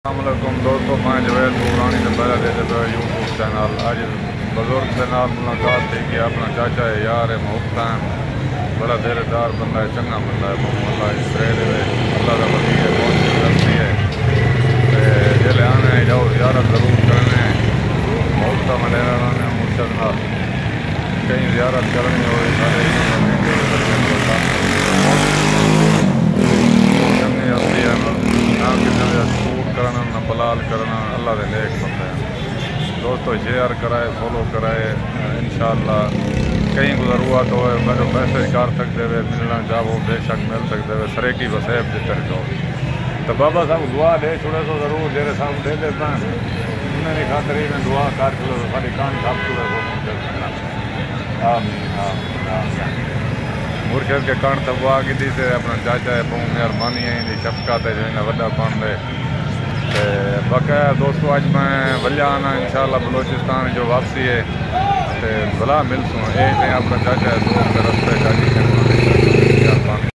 السلام علیکم دوستو، میں جوید پورانی نے پہلے دے پہ یوٹیوب چینل اج بزرگ کے نال ملاقات تھی کہ اپنا چاچا ہے، یار ہے، محبت ہے، بڑا دیر دار بندہ ہے، چنگا بندہ ہے، اللہ اس طرح دے اللہ کا ولی ہے، بہت سی ہے جیلے آنے جاؤ زیارت ضرور کرنے محبت میں لینا نے مرشد نال کہیں زیارت کرنی ہوئے سارے چنگی ہستی ہے نہ کسی کا سپورٹ کرنا نہ بلال کرنا، اللہ دے نیک بندے ہیں دوستو، شیئر کرائے فالو کرائے انشاءاللہ کہیں ضرورت ہوئے میرے میسج کر سکتے ہوئے ملنا چاہو بے شک مل سکتے ہوئے سریکی وسیب دیتے رہو تو بابا صاحب دعا دے چھوڑے تو ضرور جیرے صاحب دے دیتا ہیں انہیں کی خاطر ہی میں دعا کر چھوڑے تو ساری کان صاحب چھوڑے تو آمین آمین مرشد کے کان دعا کی تھی سے اپنا چاچا ہے بہت مہربانی ہے ان شفقت ہے جو انہیں وڈا پان دے بقایا دوستو اج میں ولیا آنا انشاءاللہ بلوچستان جو واپسی ہے بلا مل سوں اپنا چاچا ہے دوست رستے چاچی